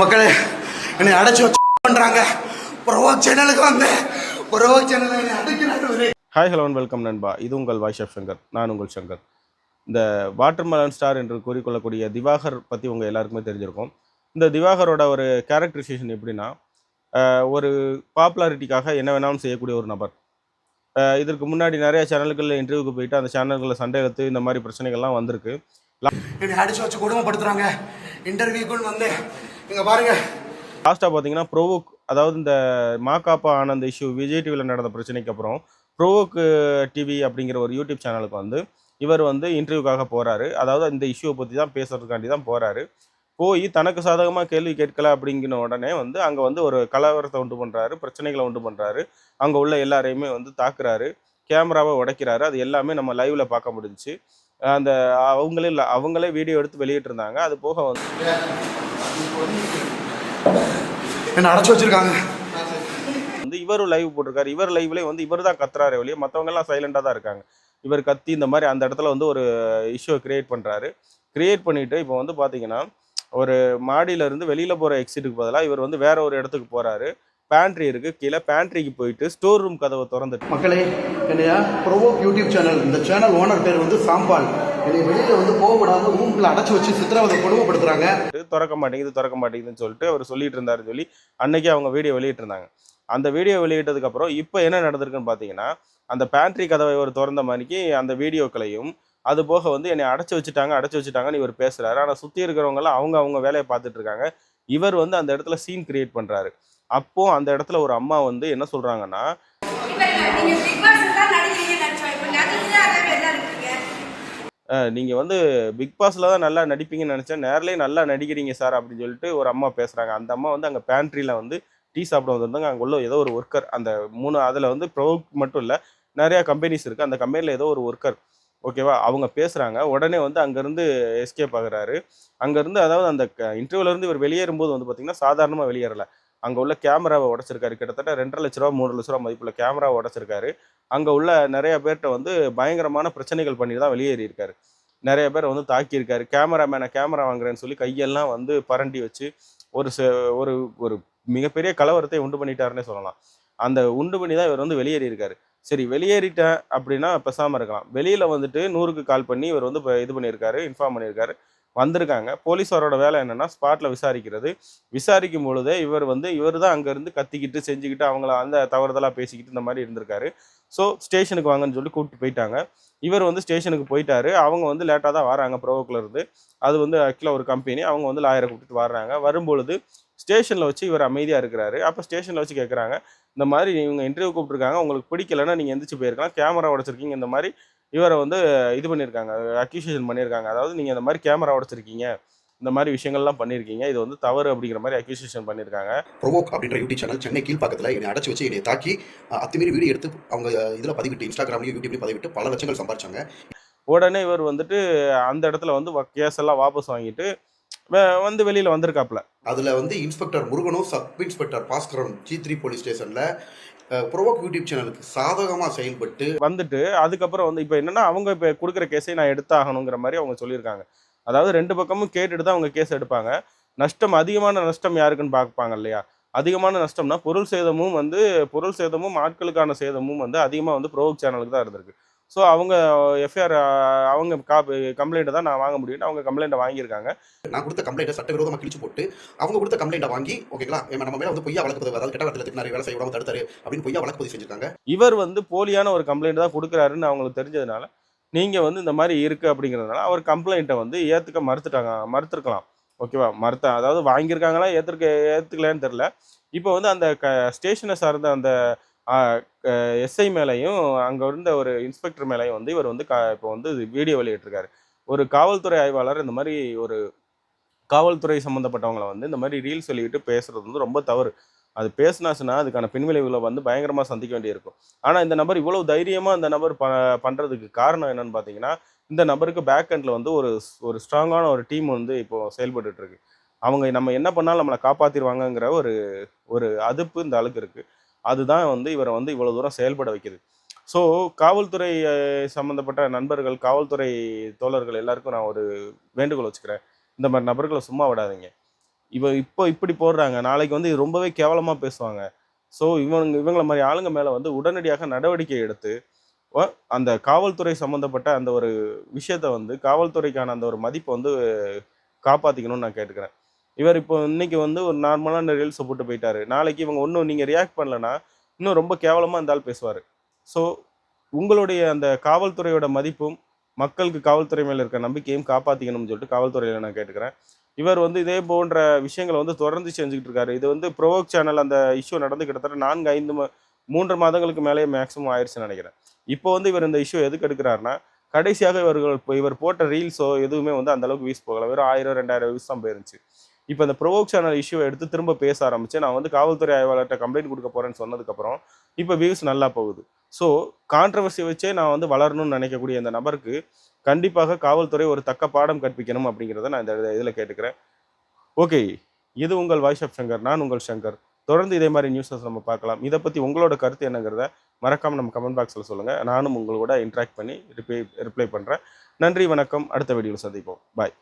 மக்களே என்னை அடைச்சி வச்சு பண்றாங்க. ப்ரோவோக் சேனலுக்கு வந்து ப்ரோவோக் சேனலை என்னை அடைக்கிறாரு. ஹாய் ஹலோ வெல்கம் நண்பா. இது உங்கள் வாய்ஸ் ஆஃப் சங்கர். நான் உங்கள் சங்கர். இந்த வாட்டர்மெலன் ஸ்டார் என்று கூறிக்கொள்ளக்கூடிய திவாகர் பற்றி உங்கள் எல்லாருக்குமே தெரிஞ்சிருக்கும். இந்த திவாகரோட ஒரு கேரக்டரைசேஷன் எப்படின்னா, ஒரு பாப்புலாரிட்டிக்காக என்ன வேணாலும் செய்யக்கூடிய ஒரு நபர். இதற்கு முன்னாடி நிறைய சேனல்களில் இன்டர்வியூக்கு போயிட்டு அந்த சேனல்களில் சண்டை எடுத்து இந்த மாதிரி பிரச்சனைகள்லாம் வந்திருக்கு. என்னை அடிச்சு வச்சு கொடுமைப்படுத்துறாங்க. இன்டர்வியூக்குன்னு வந்து இங்கே பாருங்க. லாஸ்ட்டாக பார்த்தீங்கன்னா ப்ரோவோக், அதாவது இந்த மாகாப்பா ஆனந்த் இஷ்யூ விஜய் டிவியில் நடந்த பிரச்சனைக்கு அப்புறம் ப்ரோவோக் டிவி அப்படிங்கிற ஒரு யூடியூப் சேனலுக்கு வந்து இவர் வந்து இன்டர்வியூக்காக போகிறாரு. அதாவது இந்த இஷ்யூவை பற்றி தான் பேசுறதுக்காண்டி தான் போகிறாரு. போய் தனக்கு சாதகமாக கேள்வி கேட்கல அப்படிங்கிற உடனே வந்து அங்கே வந்து ஒரு கலவரத்தை உண்டு பண்ணுறாரு, பிரச்சனைகளை உண்டு பண்ணுறாரு. அங்கே உள்ள எல்லாரையுமே வந்து தாக்குறாரு, கேமராவை உடைக்கிறாரு. அது எல்லாமே நம்ம லைவில் பார்க்க முடிஞ்சிச்சு. அந்த அவங்களே வீடியோ எடுத்து வெளியிட்டிருந்தாங்க. அது போக வந்து என்ன அடைச்சி வச்சிருக்காங்க. வந்து இவரும் லைவ் போட்டிருக்காரு. இவர் லைவ்லேயே வந்து இவர் தான் கத்துறாரு வெளியே, மற்றவங்கெல்லாம் சைலண்டாக தான் இருக்காங்க. இவர் கத்தி இந்த மாதிரி அந்த இடத்துல வந்து ஒரு இஷ்யூவை கிரியேட் பண்ணுறாரு. கிரியேட் பண்ணிவிட்டு இப்போ வந்து பார்த்தீங்கன்னா ஒரு மாடியிலேருந்து வெளியில் போகிற எக்ஸிட்டுக்கு பதிலாக இவர் வந்து வேற ஒரு இடத்துக்கு போகிறாரு. பேண்ட்ரி இருக்குது, கீழே பேண்ட்ரிக்கு போயிட்டு ஸ்டோர் ரூம் கதவை திறந்துட்டு, மக்களே என்னையா ப்ரோவோக் யூடியூப் சேனல், இந்த சேனல் ஓனர் பேர் வந்து சாம்பால், என்னை வெளியில் வந்து போகக்கூடாது ரூம்குள்ள அடைச்சி வச்சு சித்திரவதை கொடுமைப்படுத்துறாங்க. திறக்க மாட்டேங்குதுன்னு சொல்லிட்டு அவர் சொல்லிட்டு இருந்தாருன்னு சொல்லி அன்னைக்கு அவங்க வீடியோ வெளியிட்டிருந்தாங்க. அந்த வீடியோ வெளியிட்டதுக்கப்புறம் இப்போ என்ன நடந்திருக்குன்னு பார்த்தீங்கன்னா, அந்த பேண்ட்ரி கதவை ஒரு திறந்த மாதிரிக்கு அந்த வீடியோக்களையும் அது போக வந்து என்னை அடைச்சி வச்சுட்டாங்கன்னு இவர் பேசுகிறாரு. ஆனால் சுற்றி இருக்கிறவங்கலாம் அவங்க வேலையை பார்த்துட்டு இருக்காங்க. இவர் வந்து அந்த இடத்துல சீன் கிரியேட் பண்ணுறாரு. அப்போ அந்த இடத்துல ஒரு அம்மா வந்து என்ன சொல்கிறாங்கன்னா, நீங்கள் வந்து பிக் பாஸில் தான் நல்லா நடிப்பீங்கன்னு நினச்சேன், நேர்லேயே நல்லா நடிக்கிறீங்க சார் அப்படின்னு சொல்லிட்டு ஒரு அம்மா பேசுகிறாங்க. அந்த அம்மா வந்து அங்கே பேண்ட்ரியில் வந்து டீ சாப்பிட வந்திருந்தாங்க. அங்கே உள்ள ஏதோ ஒரு ஒர்க்கர், அந்த அதில் வந்து ப்ரோவோக் மட்டும் இல்லை, நிறையா கம்பெனிஸ் இருக்குது. அந்த கம்பெனியில் ஏதோ ஒரு ஒர்க்கர், ஓகேவா, அவங்க பேசுகிறாங்க. உடனே வந்து அங்கேருந்து எஸ்கேப் ஆகுறாரு. அங்கேருந்து, அதாவது அந்த இன்டர்வியூலேருந்து இவர் வெளியேறும்போது வந்து பார்த்திங்கன்னா சாதாரணமாக வெளியேறலை. அங்கே உள்ள கேமராவை உடச்சிருக்காரு. கிட்டத்தட்ட 2.5 லட்ச ரூபா 3 லட்ச ரூபா மதிப்புள்ள கேமராவை உடச்சிருக்காரு. அங்கே உள்ள நிறைய பேர்கிட்ட வந்து பயங்கரமான பிரச்சனைகள் பண்ணி தான் வெளியேறியிருக்காரு. நிறைய பேர் வந்து தாக்கியிருக்காரு. கேமரா வாங்குறேன்னு சொல்லி கையெல்லாம் வந்து பரண்டி வச்சு ஒரு ஒரு ஒரு மிகப்பெரிய கலவரத்தை உண்டு பண்ணிட்டாருன்னே சொல்லலாம். அந்த உண்டு பண்ணி தான் இவர் வந்து வெளியேறியிருக்காரு. சரி, வெளியேறிட்டேன் அப்படின்னா பேசாமல் இருக்கலாம். வெளியில் வந்துட்டு 100க்கு கால் பண்ணி இவர் வந்து இப்போ இது பண்ணியிருக்காரு, இன்ஃபார்ம் பண்ணியிருக்காரு. வந்திருக்காங்க. போலீஸாரோட வேலை என்னென்னா ஸ்பாட்டில் விசாரிக்கிறது. விசாரிக்கும் பொழுதே இவர் தான் அங்கேருந்து கத்திக்கிட்டு செஞ்சுக்கிட்டு அவங்கள அந்த தவறுதலாக பேசிக்கிட்டு இந்த மாதிரி இருந்திருக்காரு. ஸோ ஸ்டேஷனுக்கு வாங்கன்னு சொல்லி கூப்பிட்டு போயிட்டாங்க. இவர் வந்து ஸ்டேஷனுக்கு போயிட்டாரு. அவங்க வந்து லேட்டாக தான் வராங்க ப்ரோவோக்கில் இருந்து. அது வந்து ஆக்சுவலாக ஒரு கம்பெனி. அவங்க வந்து லாயரை கூப்பிட்டு வர்றாங்க. வரும்பொழுது ஸ்டேஷனில் வச்சு இவர் அமைதியாக இருக்கிறாரு. அப்போ ஸ்டேஷனில் வச்சு கேட்குறாங்க, இந்த மாதிரி இவங்க இன்டர்வியூ கூப்பிட்ருக்காங்க, உங்களுக்கு பிடிக்கலன்னா நீங்கள் எந்திரிச்சு போயிருக்கலாம், கேமரா உடச்சிருக்கீங்க, இந்த மாதிரி இவரை வந்து இது பண்ணியிருக்காங்க, அக்யூசியேஷன் பண்ணியிருக்காங்க. அதாவது நீங்கள் இந்த மாதிரி கேமரா உடச்சிருக்கீங்க, இந்த மாதிரி விஷயங்கள்லாம் பண்ணியிருக்கீங்க, இது வந்து தவறு அப்படிங்கிற மாதிரி அக்யூசியேஷன் பண்ணியிருக்காங்க. ப்ரோவோக் அப்படின்ற யூடியூப் சேனல் சென்னை கீழ்பாக்கத்தில் என்னை அடைச்சி வச்சு என்னை தாக்கி அத்துமீறி வீடியோ எடுத்து அவங்க இதில் பதிவிட்டு இன்ஸ்டாகிராம்லையும் யூடியூப்லையும் பதிவிட்டு பல லட்சங்கள் சம்பாரிச்சாங்க. உடனே இவர் வந்துட்டு அந்த இடத்துல வந்து கேஸ் எல்லாம் வாபஸ் வாங்கிட்டு வந்து வெளியில் வந்திருக்காப்புல. அதில் வந்து இன்ஸ்பெக்டர் முருகனும் sub inspector Baskaran G3 police ஸ்டேஷனில் ப்ரோவோக் யூடியூப் சேனலுக்கு சாதகமாக செயல்பட்டு வந்துட்டு அதுக்கப்புறம் வந்து இப்போ என்னென்னா அவங்க இப்போ கொடுக்குற கேஸை நான் எடுத்தாகணுங்கிற மாதிரி அவங்க சொல்லியிருக்காங்க. அதாவது 2 பக்கமும் கேட்டுட்டு தான் அவங்க கேஸ் எடுப்பாங்க. அதிகமான நஷ்டம் யாருக்குன்னு பார்ப்பாங்க இல்லையா? அதிகமான நஷ்டம்னா பொருள் சேதமும் ஆட்களுக்கான சேதமும் வந்து அதிகமாக வந்து ப்ரோவோக் சேனலுக்கு தான் இருந்திருக்கு. ஸோ அவங்க எஃப்ஐஆர், அவங்க கம்ப்ளைண்ட்டை தான் நான் வாங்க முடியும்னு அவங்க கம்ப்ளைண்ட்டை வாங்கியிருக்காங்க. நான் கொடுத்த கம்ப்ளைண்ட்டை சட்டவிரோதமாக கிழிச்சு போட்டு அவங்க கொடுத்த கம்ப்ளைண்ட்டை வாங்கி, ஓகேங்களா, நம்ம மேலே வந்து பொய்யா வழக்கு பதிவு, அதாவது கெட்ட வார்த்தையில் திட்டினாரு, வேலை செய்ய விடாமல் தடுத்தாரு அப்படின்னு பொய்யா வழக்கு பதிவு செஞ்சிருக்காங்க. இவர் வந்து போலியான ஒரு கம்ப்ளைண்ட் தான் கொடுக்குறாருன்னு அவங்களுக்கு தெரிஞ்சதுனால, நீங்கள் வந்து இந்த மாதிரி இருக்குது அப்படிங்கிறதுனால அவர் கம்ப்ளைண்ட்டை வந்து மறுத்துருக்கலாம். ஓகேவா, அதாவது வாங்கியிருக்காங்களா ஏற்றுக்கலான்னு தெரில. இப்போ வந்து அந்த ஸ்டேஷனை சார்ந்த அந்த எஸ்ஐ மேலேயும் அங்கே இருந்த ஒரு இன்ஸ்பெக்டர் மேலேயும் வந்து இவர் வந்து இப்போ வந்து வீடியோ வெளியிட்டிருக்காரு. ஒரு காவல்துறை ஆய்வாளர் இந்த மாதிரி ஒரு காவல்துறை சம்மந்தப்பட்டவங்களை வந்து இந்த மாதிரி ரீல்ஸ் சொல்லிக்கிட்டு பேசுகிறது வந்து ரொம்ப தவறு. அது பேசினாச்சுன்னா அதுக்கான பின்விளைவுகளை வந்து பயங்கரமாக சந்திக்க வேண்டியிருக்கும். ஆனால் இந்த நபர் இவ்வளோ தைரியமாக இந்த நபர் பண்ணுறதுக்கு காரணம் என்னன்னு பார்த்தீங்கன்னா, இந்த நபருக்கு பேக் எண்டில் வந்து ஒரு ஸ்ட்ராங்கான ஒரு டீம் வந்து இப்போது செயல்பட்டு இருக்கு. அவங்க நம்ம என்ன பண்ணாலும் நம்மளை காப்பாற்றிடுவாங்கங்கிற ஒரு அதுப்பு இந்த ஆளுக்கு இருக்குது. அதுதான் வந்து இவரை வந்து இவ்வளோ தூரம் செயல்பட வைக்குது. ஸோ காவல்துறை சம்மந்தப்பட்ட நண்பர்கள், காவல்துறை தோழர்கள் எல்லாருக்கும் நான் ஒரு வேண்டுகோள் வச்சுக்கிறேன். இந்த மாதிரி நபர்களை சும்மா விடாதீங்க. இப்போ இப்படி போடுறாங்க, நாளைக்கு வந்து இது ரொம்பவே கேவலமா பேசுவாங்க. ஸோ இவங்கள மாரி ஆளுங்க மேல வந்து உடனடியாக நடவடிக்கை எடுத்து, அ அந்த காவல்துறை சம்மந்தப்பட்ட அந்த ஒரு விஷயத்த வந்து காவல்துறைக்கான அந்த ஒரு மதிப்ப வந்து காப்பாத்திக்கணும்னு நான் கேட்டுக்கிறேன். இவர் இப்போ இன்னைக்கு வந்து ஒரு நார்மலான ரீல்ஸ போட்டு போயிட்டாரு. நாளைக்கு இவங்க ஒண்ணும் நீங்க ரியாக்ட் பண்ணலன்னா, இன்னும் ரொம்ப கேவலமா இந்த ஆள் பேசுவாரு. ஸோ உங்களுடைய அந்த காவல்துறையோட மதிப்பும், மக்களுக்கு காவல்துறை மேல இருக்க நம்பிக்கையும் காப்பாத்திக்கணும்னு சொல்லிட்டு காவல்துறையில நான் கேட்டுக்கிறேன். இவர் வந்து இதே போன்ற விஷயங்கள வந்து தொடர்ந்து செஞ்சுகிட்டு இருக்காரு. இது வந்து ப்ரோவோக் சேனல் அந்த இஷ்யூ நடந்து கிட்டத்தட்ட 4, 5 3 மாதங்களுக்கு மேலேயே மேக்ஸிமம் ஆயிருச்சுன்னு நெனைக்கிறேன். இப்போ வந்து இவர் இந்த இஷ்யூ எதுக்கு எடுக்குறாருன்னா, கடைசியாக இவர் போட்ட ரீல்ஸோ எதுவுமே வந்து அந்த அளவுக்கு வியூஸ் போகல. வெறும் 1000, 2000 வியூஸ் தான் போயிருந்துச்சு. இப்ப இந்த ப்ரோவோக் சேனல் இஷ்யூவ எடுத்து திரும்ப பேச ஆரம்பிச்சு, நான் வந்து காவல்துறை ஆய்வாளர்ட்ட கம்ப்ளைண்ட் குடுக்க போறேன்னு சொன்னதுக்கப்புறம், இப்ப வியூஸ் நல்லா போகுது. ஸோ கான்ட்ரோவர்சி வச்சே நான் வந்து வளரணும்னு நினைக்கக்கூடிய இந்த நபருக்கு, கண்டிப்பாக காவல்துறை ஒரு தக்க பாடம் கற்பிக்கணும் அப்படிங்கிறத நான் இந்த இதில கேட்டுக்கிறேன். ஓகே. இது உங்கள் வாய்ஸ் ஆஃப் சங்கர். நான் உங்கள் சங்கர். தொடர்ந்து இதே மாரி நியூஸஸ் நம்ம பார்க்கலாம். இத பத்தி உங்களோட கருத்து என்னங்கிறத மறக்காம நம்ம கமெண்ட் பாக்ஸ்ல சொல்லுங்க. நானும் உங்களோட இன்டராக்ட் பண்ணி ரிப்ளை பண்றேன். நன்றி, வணக்கம். அடுத்த வீடியோல சந்திப்போம். பாய்.